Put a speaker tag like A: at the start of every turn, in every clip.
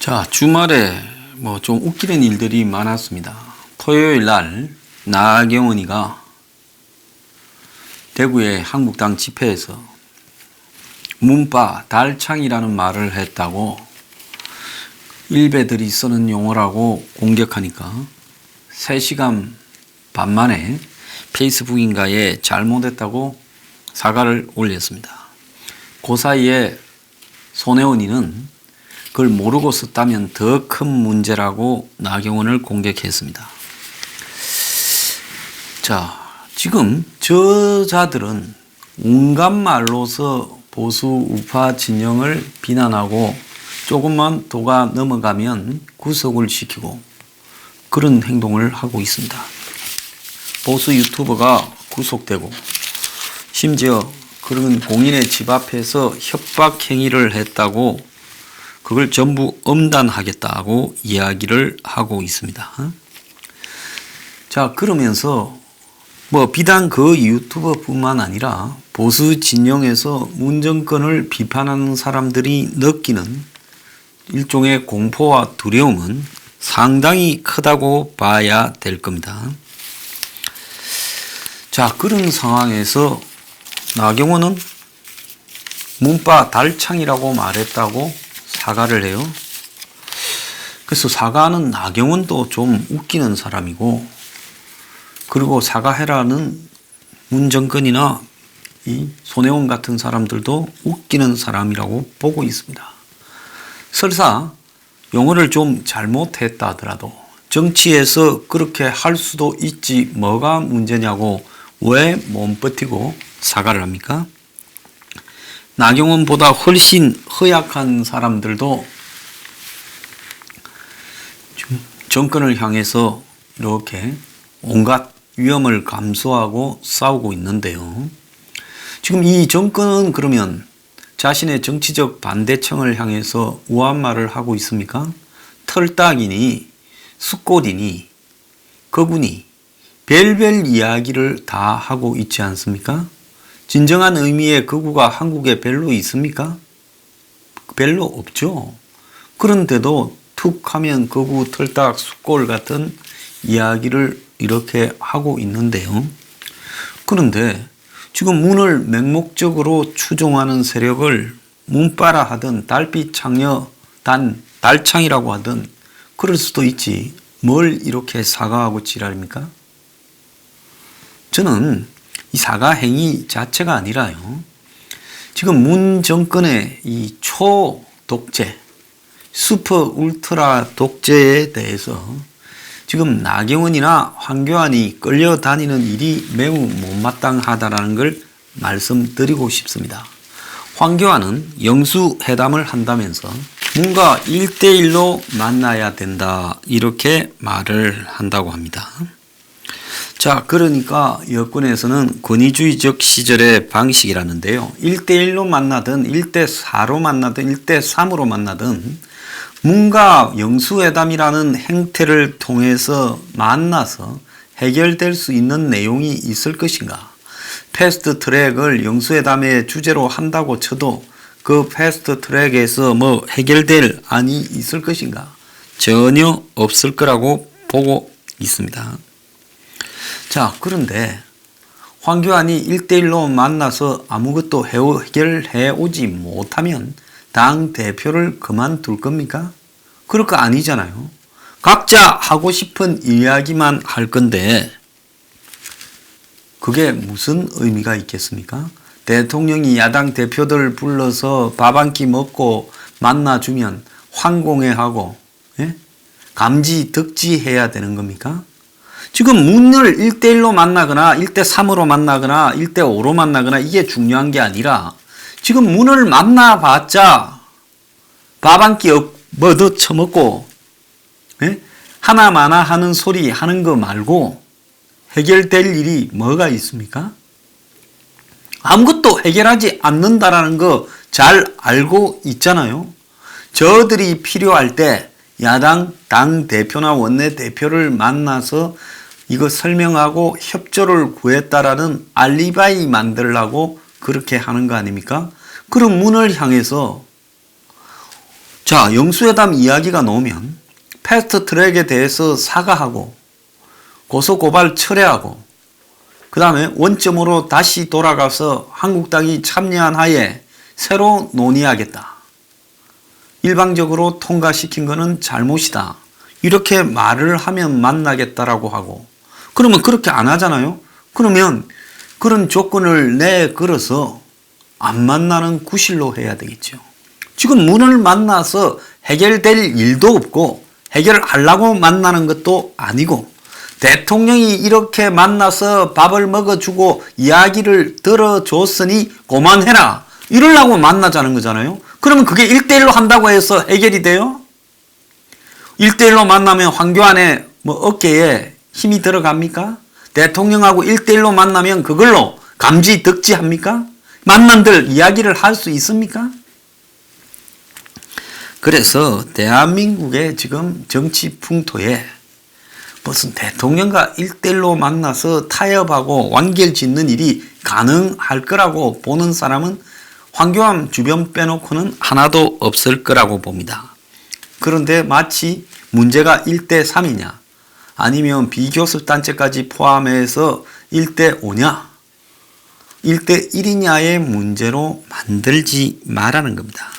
A: 자, 주말에 뭐 좀 웃기는 일들이 많았습니다. 토요일 날 나경원이가 대구의 한국당 집회에서 문바 달창이라는 말을 했다고 일베들이 쓰는 용어라고 공격하니까 3시간 반 만에 페이스북인가에 잘못했다고 사과를 올렸습니다. 그 사이에 손혜원이는 그걸 모르고 썼다면 더 큰 문제라고 나경원을 공격했습니다. 자, 지금 저자들은 온갖 말로서 보수 우파 진영을 비난하고 조금만 도가 넘어가면 구속을 시키고 그런 행동을 하고 있습니다. 보수 유튜버가 구속되고 심지어 그런 공인의 집 앞에서 협박 행위를 했다고 그걸 전부 엄단하겠다고 이야기를 하고 있습니다. 자, 그러면서 뭐 비단 그 유튜버뿐만 아니라 보수 진영에서 문정권을 비판하는 사람들이 느끼는 일종의 공포와 두려움은 상당히 크다고 봐야 될 겁니다. 자, 그런 상황에서 나경원은 문바 달창이라고 말했다고 사과를 해요. 그래서 사과하는 나경원도 좀 웃기는 사람이고, 그리고 사과해라는 문정권이나 이 손혜원 같은 사람들도 웃기는 사람이라고 보고 있습니다. 설사 용어를 좀 잘못했다 하더라도 정치에서 그렇게 할 수도 있지 뭐가 문제냐고 왜 못 버티고 사과를 합니까? 나경원보다 훨씬 허약한 사람들도 정권을 향해서 이렇게 온갖 위험을 감수하고 싸우고 있는데요. 지금 이 정권은 그러면 자신의 정치적 반대층을 향해서 우한 말을 하고 있습니까? 털딱이니 숫골이니 거구니 별별 이야기를 다 하고 있지 않습니까? 진정한 의미의 거구가 한국에 별로 있습니까? 별로 없죠. 그런데도 툭 하면 거구, 털딱, 숫골 같은 이야기를 이렇게 하고 있는데요. 그런데 지금 문을 맹목적으로 추종하는 세력을 문바라 하든 달빛 창녀 달창이라고 하든 그럴 수도 있지 뭘 이렇게 사과하고 지랄입니까? 저는 이 사과 행위 자체가 아니라요. 지금 문 정권의 이 초독재, 슈퍼 울트라 독재에 대해서 지금 나경원이나 황교안이 끌려다니는 일이 매우 못마땅하다는 걸 말씀드리고 싶습니다. 황교안은 영수회담을 한다면서 뭔가 1대1로 만나야 된다 이렇게 말을 한다고 합니다. 자, 그러니까 여권에서는 권위주의적 시절의 방식이라는데요. 1대1로 만나든 1대4로 만나든 1대3으로 만나든 뭔가 영수회담이라는 행태를 통해서 만나서 해결될 수 있는 내용이 있을 것인가. 패스트 트랙을 영수회담의 주제로 한다고 쳐도 그 패스트 트랙에서 뭐 해결될 안이 있을 것인가. 전혀 없을 거라고 보고 있습니다. 자, 그런데 황교안이 1대1로 만나서 아무것도 해결해 오지 못하면 당대표를 그만둘 겁니까? 그럴 거 아니잖아요. 각자 하고 싶은 이야기만 할 건데 그게 무슨 의미가 있겠습니까? 대통령이 야당 대표들 불러서 밥 한 끼 먹고 만나주면 환공회하고 감지 덕지해야 되는 겁니까? 지금 문을 1대1로 만나거나 1대3으로 만나거나 1대5로 만나거나 이게 중요한 게 아니라 지금 문을 만나봤자 밥 한 끼 뭐 더 처먹고 하나마나 하는 소리 하는 거 말고 해결될 일이 뭐가 있습니까? 아무것도 해결하지 않는다라는 거 잘 알고 있잖아요. 저들이 필요할 때 야당 당대표나 원내대표를 만나서 이거 설명하고 협조를 구했다라는 알리바이 만들려고 그렇게 하는 거 아닙니까? 그런 문을 향해서 자, 영수회담 이야기가 나오면 패스트 트랙에 대해서 사과하고 고소고발 철회하고 그 다음에 원점으로 다시 돌아가서 한국당이 참여한 하에 새로 논의하겠다. 일방적으로 통과시킨 것은 잘못이다. 이렇게 말을 하면 만나겠다라고 하고 그러면 그렇게 안 하잖아요. 그러면 그런 조건을 내걸어서 안 만나는 구실로 해야 되겠죠. 지금 문을 만나서 해결될 일도 없고 해결하려고 만나는 것도 아니고 대통령이 이렇게 만나서 밥을 먹어주고 이야기를 들어줬으니 그만해라. 이러려고 만나자는 거잖아요. 그러면 그게 1대1로 한다고 해서 해결이 돼요? 1대1로 만나면 황교안의 어깨에 힘이 들어갑니까? 대통령하고 1대1로 만나면 그걸로 감지 덕지합니까? 만난들 이야기를 할 수 있습니까? 그래서 대한민국의 지금 정치 풍토에 무슨 대통령과 1대1로 만나서 타협하고 완결 짓는 일이 가능할 거라고 보는 사람은 황교안 주변 빼놓고는 하나도 없을 거라고 봅니다. 그런데 마치 문제가 1대3이냐 아니면 비교섭단체까지 포함해서 1대5냐 1대1이냐의 문제로 만들지 말라는 겁니다.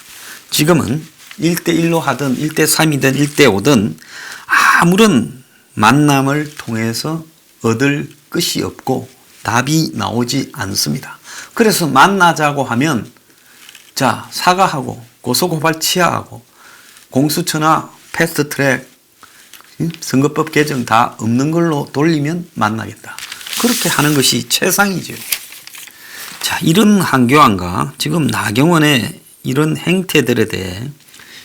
A: 지금은 1대1로 하든 1대3이든 1대5든 아무런 만남을 통해서 얻을 것이 없고 답이 나오지 않습니다. 그래서 만나자고 하면 자 사과하고 고소고발 취하하고 공수처나 패스트트랙 선거법 개정 다 없는 걸로 돌리면 만나겠다. 그렇게 하는 것이 최상이죠. 자, 이런 한교안과 지금 나경원의 이런 행태들에 대해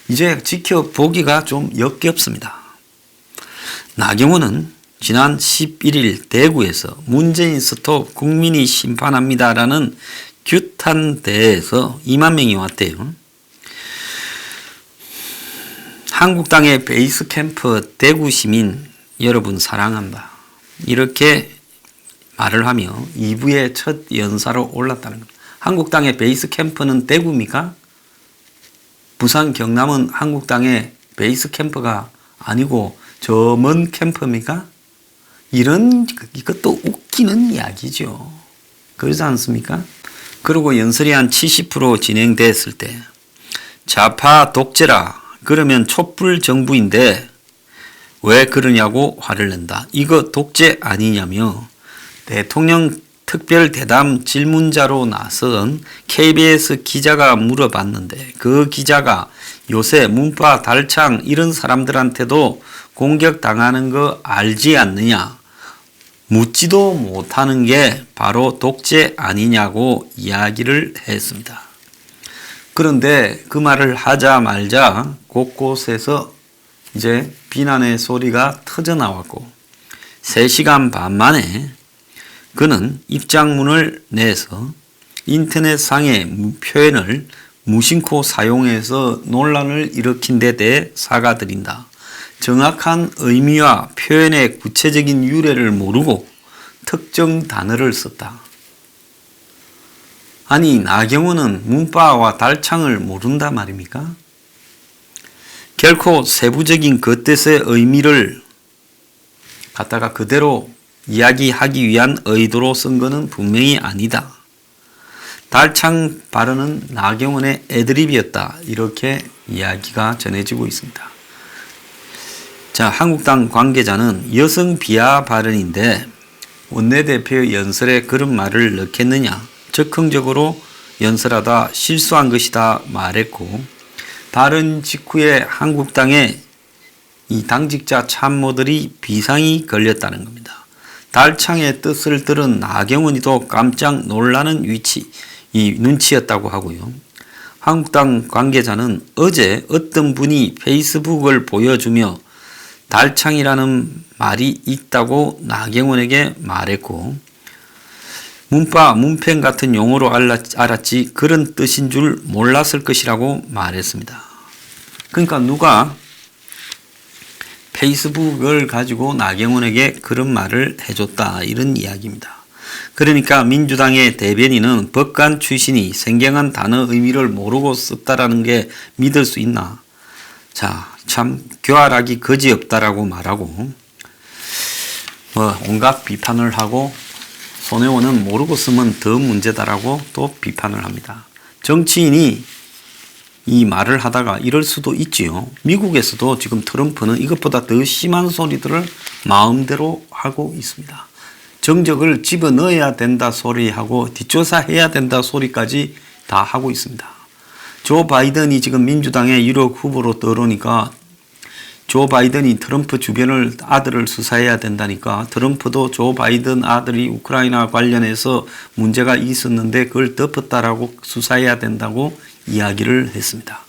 A: 이제 지켜보기가 좀 역겹습니다. 나경원은 지난 11일 대구에서 문재인 스톱 국민이 심판합니다라는 규탄 대회에서 2만 명이 왔대요. 한국당의 베이스 캠프 대구 시민 여러분 사랑한다. 이렇게 말을 하며 2부의 첫 연사로 올랐다는 겁니다. 한국당의 베이스 캠프는 대구입니까? 부산 경남은 한국당의 베이스 캠프가 아니고 저 먼 캠프입니까? 이것도 웃기는 이야기죠. 그렇지 않습니까? 그리고 연설이 한 70% 진행됐을 때 좌파 독재라 그러면 촛불 정부인데 왜 그러냐고 화를 낸다. 이거 독재 아니냐며 대통령 특별 대담 질문자로 나선 KBS 기자가 물어봤는데 그 기자가 요새 문파 달창 이런 사람들한테도 공격당하는 거 알지 않느냐. 묻지도 못하는 게 바로 독재 아니냐고 이야기를 했습니다. 그런데 그 말을 하자 말자 곳곳에서 이제 비난의 소리가 터져 나왔고 3시간 반 만에 그는 입장문을 내서 인터넷상의 표현을 무심코 사용해서 논란을 일으킨 데 대해 사과드린다. 정확한 의미와 표현의 구체적인 유래를 모르고 특정 단어를 썼다. 아니 나경원은 문파와 달창을 모른다 말입니까? 결코 세부적인 그 뜻의 의미를 갖다가 그대로 이야기하기 위한 의도로 쓴 것은 분명히 아니다. 달창 발언은 나경원의 애드립이었다. 이렇게 이야기가 전해지고 있습니다. 자, 한국당 관계자는 여성 비하 발언인데 원내대표 연설에 그런 말을 넣겠느냐. 적극적으로 연설하다 실수한 것이다 말했고 발언 직후에 한국당의 이 당직자 참모들이 비상이 걸렸다는 겁니다. 달창의 뜻을 들은 나경원이도 깜짝 놀라는 이 눈치였다고 하고요. 한국당 관계자는 어제 어떤 분이 페이스북을 보여주며 달창이라는 말이 있다고 나경원에게 말했고 문파, 문팬 같은 용어로 알았지 그런 뜻인 줄 몰랐을 것이라고 말했습니다. 그러니까 누가 페이스북을 가지고 나경원에게 그런 말을 해줬다 이런 이야기입니다. 그러니까 민주당의 대변인은 법관 출신이 생경한 단어 의미를 모르고 썼다라는 게 믿을 수 있나? 자, 참 교활하기 거지없다라고 말하고 온갖 비판을 하고 손혜원은 모르고 쓰면 더 문제다라고 또 비판을 합니다. 정치인이 이 말을 하다가 이럴 수도 있지요. 미국에서도 지금 트럼프는 이것보다 더 심한 소리들을 마음대로 하고 있습니다. 정적을 집어넣어야 된다 소리하고 뒷조사해야 된다 소리까지 다 하고 있습니다. 조 바이든이 지금 민주당의 유력 후보로 떠오르니까 조 바이든이 트럼프 주변을 아들을 수사해야 된다니까 트럼프도 조 바이든 아들이 우크라이나 관련해서 문제가 있었는데 그걸 덮었다라고 수사해야 된다고 이야기를 했습니다.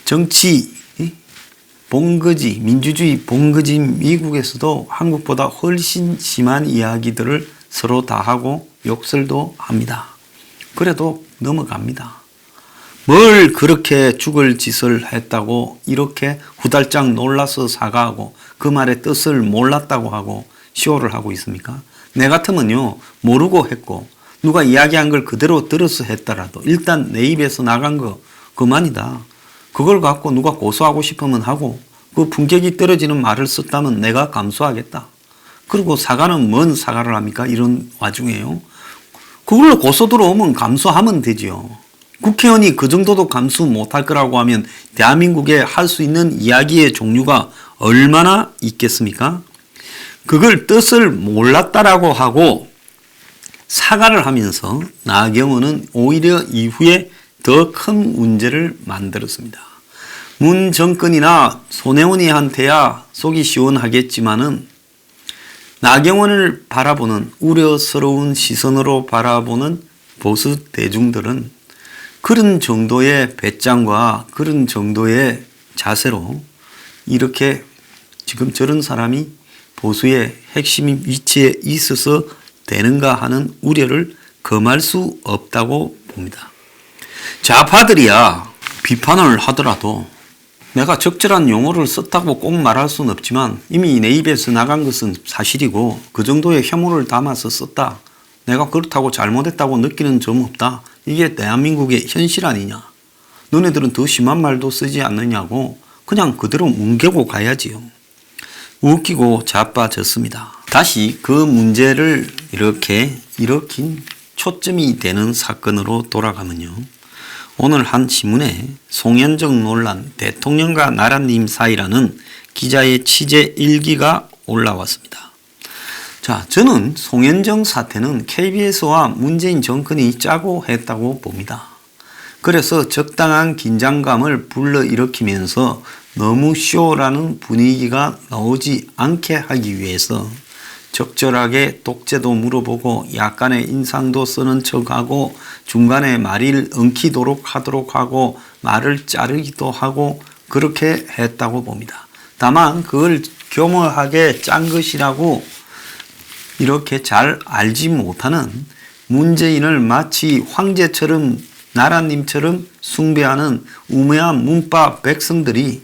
A: 정치 본거지, 민주주의 본거지 미국에서도 한국보다 훨씬 심한 이야기들을 서로 다 하고 욕설도 합니다. 그래도 넘어갑니다. 뭘 그렇게 죽을 짓을 했다고 이렇게 후달짝 놀라서 사과하고 그 말의 뜻을 몰랐다고 하고 쇼를 하고 있습니까? 내 같으면요, 모르고 했고 누가 이야기한 걸 그대로 들어서 했더라도 일단 내 입에서 나간 거 그만이다. 그걸 갖고 누가 고소하고 싶으면 하고 그 품격이 떨어지는 말을 썼다면 내가 감수하겠다. 그리고 사과는 뭔 사과를 합니까? 이런 와중에요. 그걸로 고소 들어오면 감수하면 되지요. 국회의원이 그 정도도 감수 못할 거라고 하면 대한민국에 할 수 있는 이야기의 종류가 얼마나 있겠습니까? 그걸 뜻을 몰랐다라고 하고 사과를 하면서 나경원은 오히려 이후에 더 큰 문제를 만들었습니다. 문 정권이나 손혜원이한테야 속이 시원하겠지만은 나경원을 바라보는 우려스러운 시선으로 바라보는 보수 대중들은 그런 정도의 배짱과 그런 정도의 자세로 이렇게 지금 저런 사람이 보수의 핵심 위치에 있어서 되는가 하는 우려를 금할 수 없다고 봅니다. 좌파들이야 비판을 하더라도 내가 적절한 용어를 썼다고 꼭 말할 수는 없지만 이미 내 입에서 나간 것은 사실이고 그 정도의 혐오를 담아서 썼다. 내가 그렇다고 잘못했다고 느끼는 점 없다. 이게 대한민국의 현실 아니냐. 너네들은 더 심한 말도 쓰지 않느냐고 그냥 그대로 뭉개고 가야지요. 웃기고 자빠졌습니다. 다시 그 문제를 이렇게 일으킨 초점이 되는 사건으로 돌아가면요. 오늘 한 신문에 송현정 논란 대통령과 나라님 사이라는 기자의 취재 일기가 올라왔습니다. 자, 저는 송현정 사태는 KBS와 문재인 정권이 짜고 했다고 봅니다. 그래서 적당한 긴장감을 불러일으키면서 너무 쇼라는 분위기가 나오지 않게 하기 위해서 적절하게 독재도 물어보고 약간의 인상도 쓰는 척하고 중간에 말을 엉키도록 하도록 하고 말을 자르기도 하고 그렇게 했다고 봅니다. 다만 그걸 교묘하게 짠 것이라고 이렇게 잘 알지 못하는 문재인을 마치 황제처럼 나라님처럼 숭배하는 우매한 문파 백성들이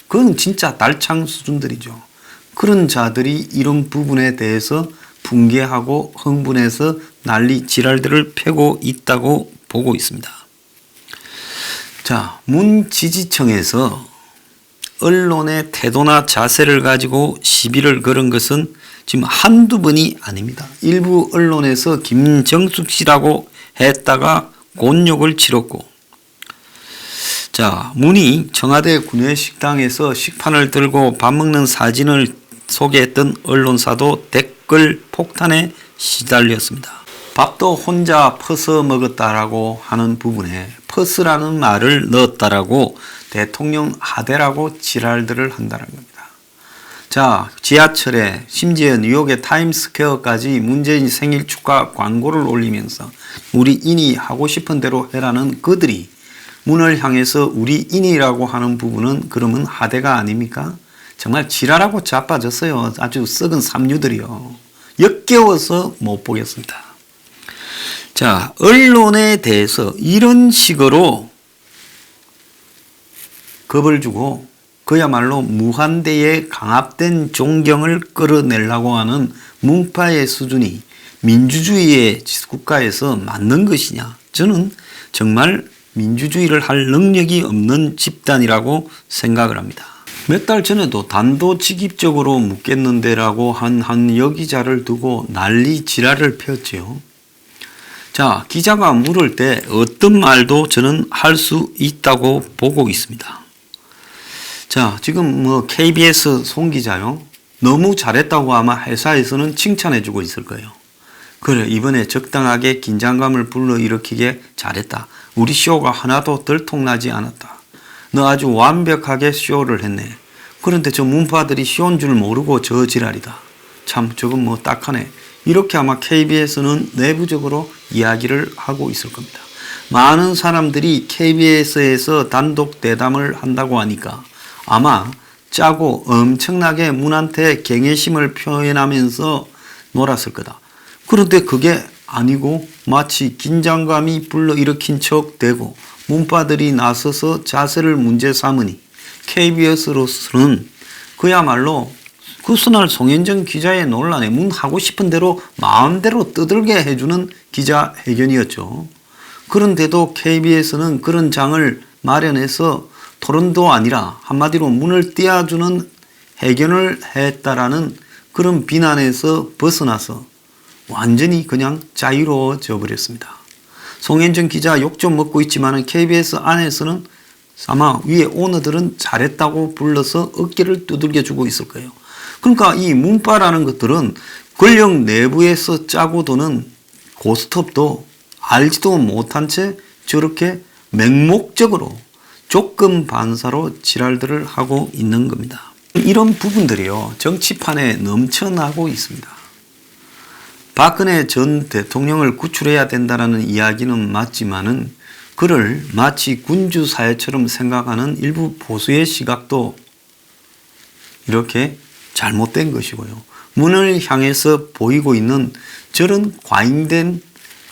A: 그건 진짜 날창 수준들이죠. 그런 자들이 이런 부분에 대해서 붕괴하고 흥분해서 난리 지랄들을 펴고 있다고 보고 있습니다. 자, 문 지지청에서 언론의 태도나 자세를 가지고 시비를 걸은 것은 지금 한두 번이 아닙니다. 일부 언론에서 김정숙 씨라고 했다가 곤욕을 치렀고, 자, 문이 청와대 구내식당에서 식판을 들고 밥 먹는 사진을 소개했던 언론사도 댓글 폭탄에 시달렸습니다. 밥도 혼자 퍼서 먹었다라고 하는 부분에 퍼스라는 말을 넣었다라고 대통령 하대라고 지랄들을 한다는 겁니다. 자, 지하철에 심지어 뉴욕의 타임스퀘어까지 문재인 생일 축하 광고를 올리면서 우리 인이 하고 싶은 대로 해라는 그들이 문을 향해서 우리 인이라고 하는 부분은 그러면 하대가 아닙니까? 정말 지랄하고 자빠졌어요. 아주 썩은 삼류들이요. 역겨워서 못 보겠습니다. 자, 언론에 대해서 이런 식으로 겁을 주고 그야말로 무한대의 강압된 존경을 끌어내려고 하는 문파의 수준이 민주주의의 국가에서 맞는 것이냐? 저는 정말 민주주의를 할 능력이 없는 집단이라고 생각을 합니다. 몇 달 전에도 단도직입적으로 묻겠는데라고 한 여기자를 두고 난리 지랄을 폈지요. 자, 기자가 물을 때 어떤 말도 저는 할 수 있다고 보고 있습니다. 자, 지금 KBS 송 기자요. 너무 잘했다고 아마 회사에서는 칭찬해주고 있을 거예요. 그래, 이번에 적당하게 긴장감을 불러일으키게 잘했다. 우리 쇼가 하나도 들통나지 않았다. 너 아주 완벽하게 쇼를 했네. 그런데 저 문파들이 쇼인 줄 모르고 저 지랄이다. 참 저건 딱하네. 이렇게 아마 KBS는 내부적으로 이야기를 하고 있을 겁니다. 많은 사람들이 KBS에서 단독 대담을 한다고 하니까 아마 짜고 엄청나게 문한테 경외심을 표현하면서 놀았을 거다. 그런데 그게 아니고 마치 긴장감이 불러일으킨 척 되고 문파들이 나서서 자세를 문제 삼으니 KBS로서는 그야말로 그날 송현정 기자의 논란에 문 하고 싶은 대로 마음대로 떠들게 해주는 기자회견이었죠. 그런데도 KBS는 그런 장을 마련해서 토론도 아니라 한마디로 문을 띄워주는 회견을 했다라는 그런 비난에서 벗어나서 완전히 그냥 자유로워져 버렸습니다. 송현정 기자 욕 좀 먹고 있지만 KBS 안에서는 아마 위에 오너들은 잘했다고 불러서 어깨를 두들겨 주고 있을 거예요. 그러니까 이 문파라는 것들은 권력 내부에서 짜고 도는 고스톱도 알지도 못한 채 저렇게 맹목적으로 조건 반사로 지랄들을 하고 있는 겁니다. 이런 부분들이요, 정치판에 넘쳐나고 있습니다. 박근혜 전 대통령을 구출해야 된다는 이야기는 맞지만은 그를 마치 군주사회처럼 생각하는 일부 보수의 시각도 이렇게 잘못된 것이고요. 문을 향해서 보이고 있는 저런 과잉된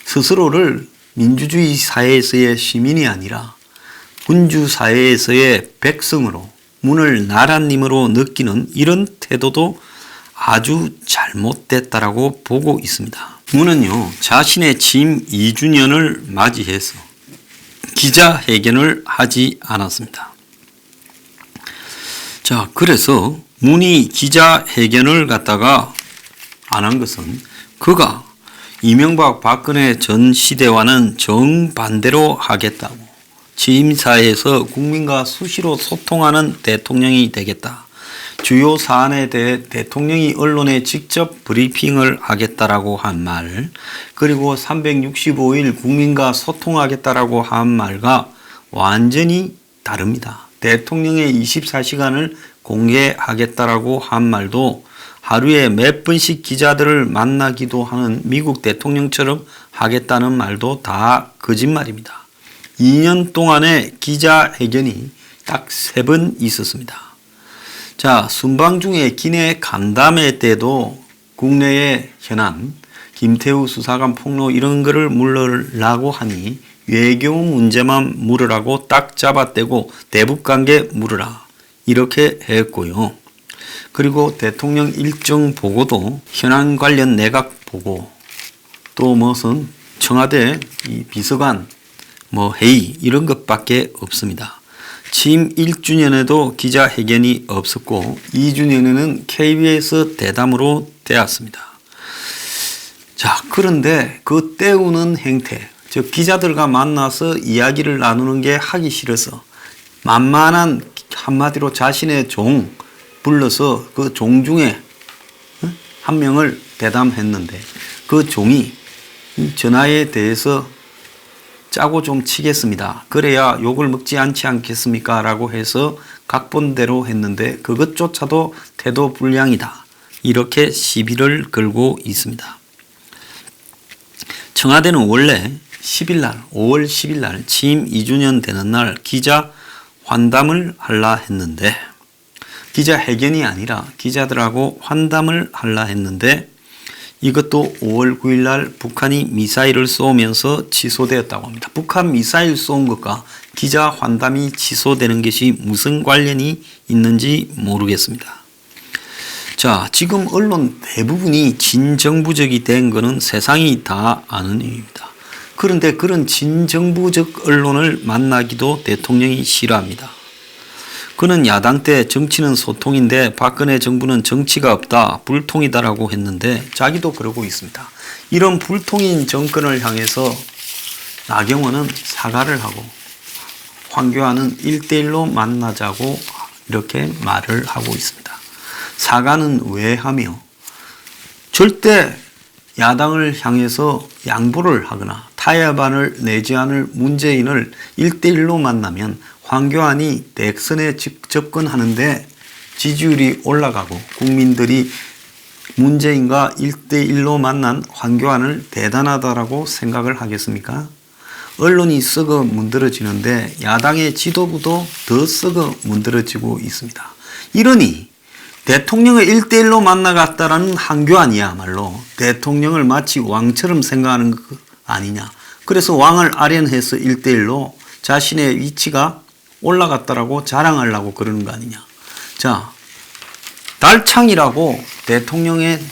A: 스스로를 민주주의 사회에서의 시민이 아니라 군주사회에서의 백성으로 문을 나라님으로 느끼는 이런 태도도 아주 잘못됐다라고 보고 있습니다. 문은요, 자신의 취임 2주년을 맞이해서 기자회견을 하지 않았습니다. 자, 그래서 문이 기자회견을 갖다가 안 한 것은 그가 이명박 박근혜 전 시대와는 정반대로 하겠다고, 취임사에서 국민과 수시로 소통하는 대통령이 되겠다, 주요 사안에 대해 대통령이 언론에 직접 브리핑을 하겠다라고 한 말, 그리고 365일 국민과 소통하겠다라고 한 말과 완전히 다릅니다. 대통령의 24시간을 공개하겠다라고 한 말도 하루에 몇 번씩 기자들을 만나기도 하는 미국 대통령처럼 하겠다는 말도 다 거짓말입니다. 2년 동안의 기자회견이 딱 3번 있었습니다. 자, 순방 중에 기내 간담회 때도 국내의 현안, 김태우 수사관 폭로 이런 거를 물으라고 하니 외교 문제만 물으라고 딱 잡아떼고 대북관계 물으라 이렇게 했고요. 그리고 대통령 일정 보고도 현안 관련 내각 보고 또 무슨 청와대 비서관 회의 이런 것밖에 없습니다. 취임 1주년에도 기자회견이 없었고 2주년에는 KBS 대담으로 되었습니다. 자, 그런데 그 때우는 행태, 즉 기자들과 만나서 이야기를 나누는 게 하기 싫어서 만만한 한마디로 자신의 종 불러서 그 종 중에 한 명을 대담했는데 그 종이 전화에 대해서 짜고 좀 치겠습니다. 그래야 욕을 먹지 않지 않겠습니까? 라고 해서 각본대로 했는데 그것조차도 태도 불량이다. 이렇게 시비를 걸고 있습니다. 청와대는 원래 10일 날, 5월 10일 날 취임 2주년 되는 날 기자 환담을 하려 했는데 기자회견이 아니라 기자들하고 환담을 하려 했는데 이것도 5월 9일 날 북한이 미사일을 쏘면서 취소되었다고 합니다. 북한 미사일 쏜 것과 기자 환담이 취소되는 것이 무슨 관련이 있는지 모르겠습니다. 자, 지금 언론 대부분이 진정부적이 된 것은 세상이 다 아는 일입니다. 그런데 그런 친정부적 언론을 만나기도 대통령이 싫어합니다. 그는 야당 때 정치는 소통인데 박근혜 정부는 정치가 없다, 불통이다라고 했는데 자기도 그러고 있습니다. 이런 불통인 정권을 향해서 나경원은 사과를 하고 황교안은 1대1로 만나자고 이렇게 말을 하고 있습니다. 사과는 왜 하며 절대 야당을 향해서 양보를 하거나 타협안을 내지 않을 문재인을 1대1로 만나면 황교안이 대선에 접근하는데 지지율이 올라가고 국민들이 문재인과 1대1로 만난 황교안을 대단하다라고 생각을 하겠습니까? 언론이 썩어 문드러지는데 야당의 지도부도 더 썩어 문드러지고 있습니다. 이러니 대통령을 1대1로 만나갔다라는 황교안이야말로 대통령을 마치 왕처럼 생각하는 것 아니냐. 그래서 왕을 아련해서 1대1로 자신의 위치가 올라갔다라고 자랑하려고 그러는 거 아니냐. 자, 달창이라고 대통령의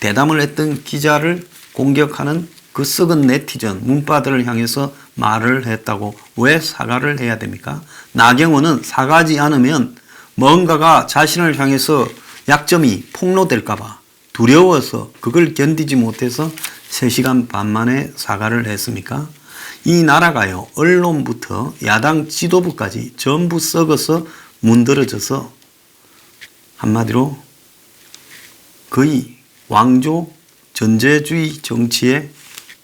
A: 대담을 했던 기자를 공격하는 그 썩은 네티즌 문바들을 향해서 말을 했다고 왜 사과를 해야 됩니까? 나경원은 사과하지 않으면 뭔가가 자신을 향해서 약점이 폭로될까봐 두려워서 그걸 견디지 못해서 3시간 반 만에 사과를 했습니까? 이 나라가요, 언론부터 야당 지도부까지 전부 썩어서 문드러져서 한마디로 거의 왕조 전제주의 정치의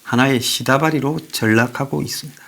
A: 하나의 시다바리로 전락하고 있습니다.